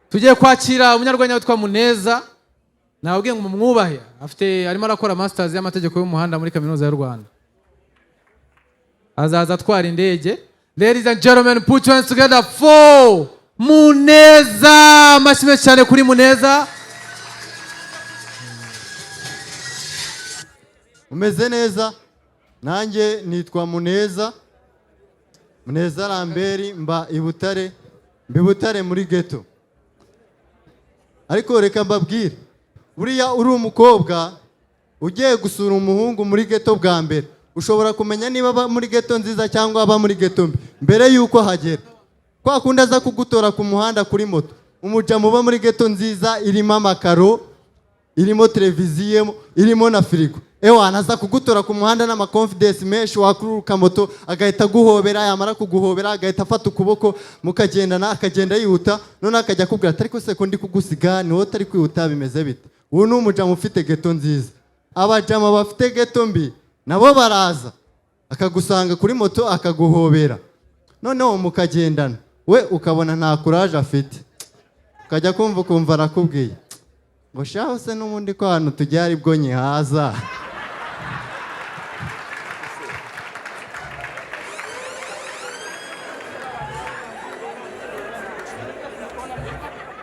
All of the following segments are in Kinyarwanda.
tugiye kwakira umunyarwenya witwa Muneza nababwiye ngo mumwubahe arimo arakora masters y'amategeko y'umuhanda muri kaminuza y'u Rwanda azaza atwara indege. Ladies and gentlemen, put your hands together for Muneza. Amashyi cyane kuri Muneza. Umeze neza? Nanjye nitwa Muneza Lambert, mba Ibutare muri ghetto. Ariko reka mbabwire, buriya uri umukobwa ugiye gusura umuhungu muri ghetto bwa mbere, ushobora kumenya niba aba muri ghetto nziza cyangwa aba muri ghetto mbi mbere yuko hagera. Kwa kundi aza kugutora ku muhanda kuri moto, umuja muba muri ghetto nziza irimo amakaro, irimo televiziyo, irimo na firigo. Anaza kugutora ku muhanda n'ama confidence menshi, wakuruka moto agahita guhobera, yamara kuguhobera agahita afata ukuboko mukagendana, akagenda yihuta, none akajya kubwira atari ko se ko ndi kugusiga ni wowe utari kwihuta, bimeze bite? Uwo ni umujama ufite ghetto nziza. Abajama bafite ghetto mbi nabo baraza akagusanga kuri moto akaguhobera, noneho mukagendana, we ukabona nta courage afite, ukajya kumva arakubwiye ngo shaho se n'ubundi ko hano tujyari bwo nyihaza.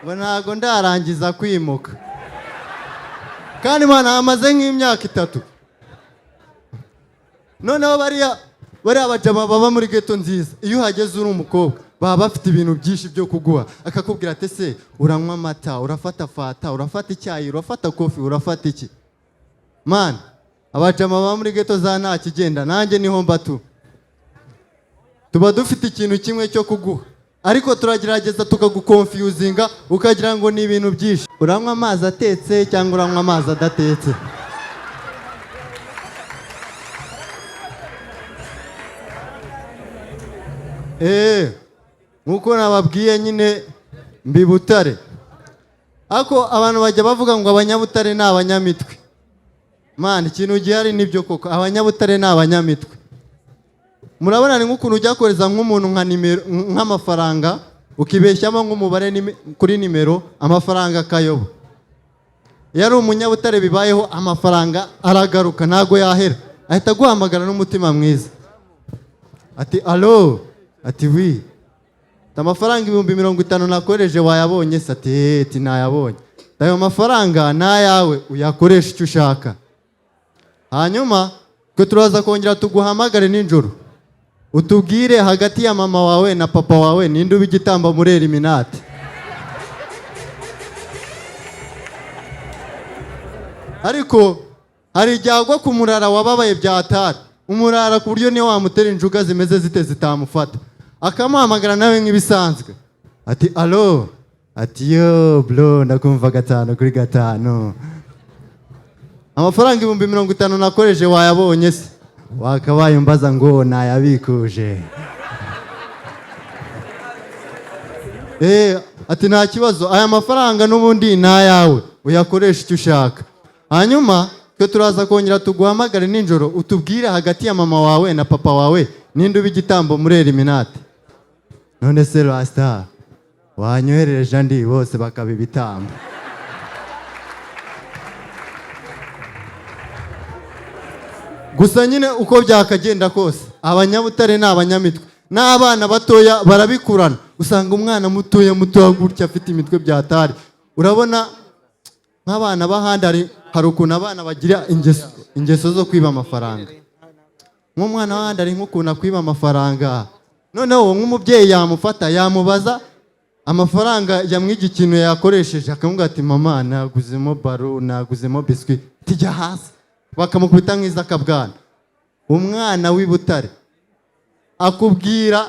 ngo ntago ndarangiza kwimuka, kandi mwana amaze nk'imyaka 3. noneho bariya abajama baba muri ghetto nziza, iyo uhageze uri umukobwa baba bafite ibintu byinshi byo kuguha, akakubwira ati se uranywa amata, urafata fata, urafata icyayi, urafata kofi, urafata iki? Man, abajama baba muri ghetto za nta kigenda, nanjye niho mbatu. Tuba dufite ikintu kimwe cyo kuguha, ariko turagerageza tukagukonfusinga ukagira ngo ni ibintu byinshi. Uranywa amazi atetse cyangwa uranywa amazi adatetse? Nkuko nababwiye nyine Mbibutare. Ako abantu bajya bavuga ngo abanyabutare ni abanyamitwe. Man, ikintu gihari nibyo koko, abanyabutare ni abanyamitwe. Murabona ni nk'ukuntu ujya koreza nk'umuntu nka nimero nk'amafaranga, ukibeshyamo nk'umubare kuri nimero, amafaranga akayoba. Yari umunyabutare bibayeho, amafaranga aragaruka ntago yahera, ahita guhamagara n'umutima mwiza ati allo, ati wi, amafaranga 50,000 nakoreje wayabonye se? Ati nayabonye. Ayo mafaranga nayawe, uyakoresha icyo ushaka. Hanyuma twe turaza kongera tuguhamagare ninjoro, utubwire hagati ya mama wawe na papa wawe ninde ubigitamba muri eliminate. Ariko hari ibyagwa ku murara wababaye byatari, umurara ku buryo niyo wamutera injuga zimeze zite zitamufata, akamuhamagara nawe nk'ibisanzwe ati allo, ati yo bro ndakumva 5/5, amafaranga 50,000 nakoreje wayabonye se? Wakabaye mbaza ngo nayabikuje. Ati nta kibazo, aya mafaranga n'ubundi nayawe, uyakoresha icyo ushaka. Hanyuma twe turaza kongera tuguhamagare ninjoro, utubwire hagati ya mama wawe na papa wawe ninde ubigitambo muri eliminate. None se Rasta wanyohereje ndi bose bakabibitamba. Gusa nyine uko byakagenda kose, abanyabutare ni abanyamitwe, n'abana batoya barabikurana. Usanga umwana mutoya gutya afite imitwe byatari. Urabona nk'abana bahandi hari ukuntu abana bagira ingeso zo kwiba amafaranga. Nk'umwana wahandi ari nk'ukuntu akwiba amafaranga, noneho nk'umubyeyi yamufata yamubaza amafaranga yamwigi ikintu yakoresheje, akamubwira ati mama naguzemo baro, naguzemo biscuit, tijya hasi, bakamukubita nk'iza kabwana. Umwana w'Ibutare akubwira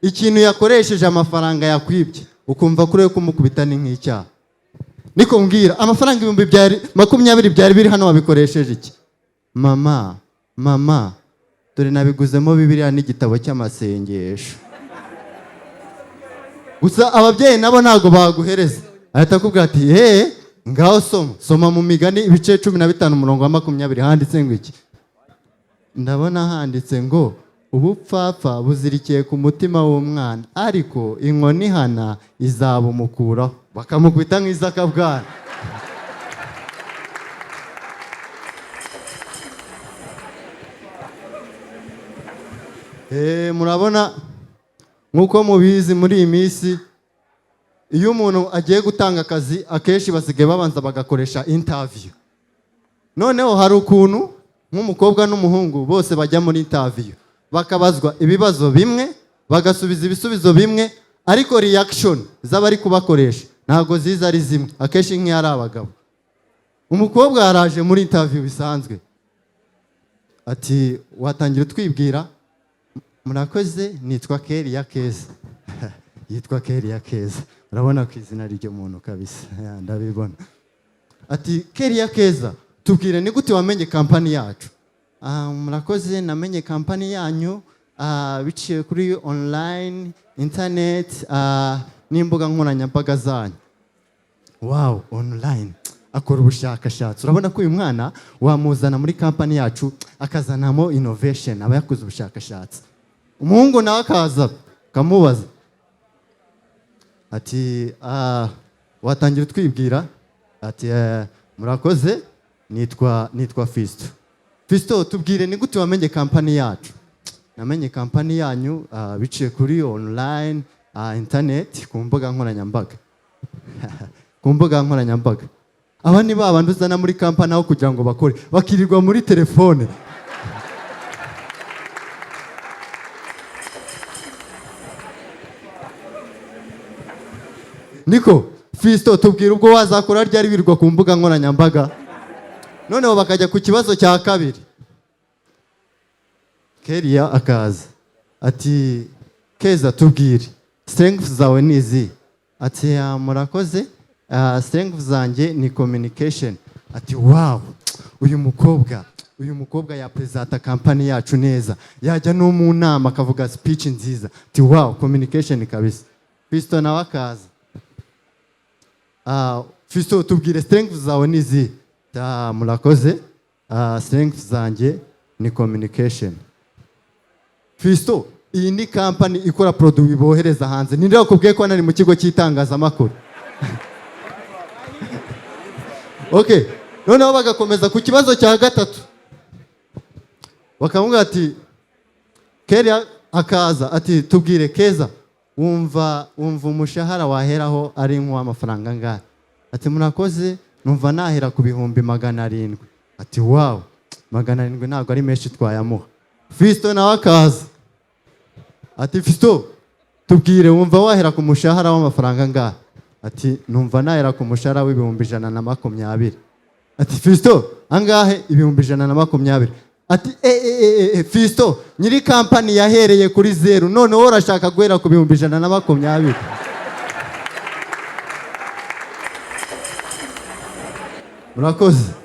ikintu yakoresheje amafaranga yakwibye, ukumva kure kumukubita ni nk'icyaha. Niko mbwira amafaranga 20,000 byari biri hano wabikoresheje iki? Mama dore nabiguzemo Bibiliya n'igitabo cy'amasengesho. Gusa ababyeyi nabo ntago baguhereza, ahita akubwira ati ngaho soma mu Migani ibice 15 umurongo wa 20 handitse ngo iki? Ndabona handitse ngo ubupfapfa buzirikiye ku mutima w'umwana, ariko inkoni hana izabumukuraho. bakamukubita nk'izakabwana. Murabona nk'uko mubizi muri iyi minsi iyo umuntu agiye gutanga akazi akenshi basigaye babanza bagakoresha interview. Noneho hari ukuntu nk'umukobwa n'umuhungu bose bajya muri interview bakabazwa ibibazo bimwe bagasubiza ibisubizo bimwe, ariko reaction z'abari kubakoresha ntago ziza ari zimwe, akenshi nk'iyari abagabo. Umukobwa yaraje muri interview bisanzwe ati watangira twibwira. Murakoze, nitwa Keriya Keza. Yitwa Keriya Keza, urabona ko izina ry'uwo muntu kabisa, ndabibona. Ati Keriya Keza, tubwire ni gute wamenye kampani yacu? Murakoze, namenye kampani yanyu biciye kuri online, internet, n'imbuga nkoranyambaga zanyu. Wow, online. Akora ubushakashatsi. Urabona ko uyu mwana wamuzana muri kampani yacu akazanamo innovation, aba yakoze ubushakashatsi. Umuhungu nawe akaza kamubaza ati watangira twibwira. Ati murakoze, nitwa Fisto. Fisto, tubwire ni gute wamenye kampani yacu? Namenye kampani yanyu biciye kuri online, internet, ku mbuga nkoranyambaga. Ku mbuga nkoranyambaga. Aba ni babandi uzana muri kampani aho kugira ngo bakore, bakirirwa muri telefone. Niko, Fisto, tubwire ubwo wazakora ryari wirirwa ku mbuga nkoranyambaga? Noneho bakajya ku kibazo cya kabiri. Keriya akaza ati Keza, tubwire strengths zawe ni izi? Ati murakoze, strengths zanjye ni communication. Ati wow, uyu mukobwa ya presenta kampani yacu neza, yajya no mu nama akavuga speech nziza. Ati wow, communication kabisa. Fisto nawe akaza. Fisto, tubwire strengths zawe ni izi? Murakoze, strengths zanjye ni communication. Fisto, iyi ni kampani ikora produit bohereza hanze. Ninde wakubwiye ko nari mu kigo cy'itangazamakuru? Okay, noneho bagakomeza ku kibazo cya gatatu. Bakavuga ati Keriya akaza ati tubwire Keza, wumva umushahara waheraho ari nk'amafaranga ngahe? Ati murakoze, numva nahera ku 700. Ati wow, 700 ntabwo ari menshi twayamuha. Fisto nawe akaza ati Fisto, tubwire wumva wahera ku mushahara w'amafaranga ngahe? Ati numva nahera ku mushahara w'120. Ati Fisto, angahe 120? Ati Fisto, nyiri kampani yahereye kuri 0, none wowe urashaka guhera ku 120. Murakoze.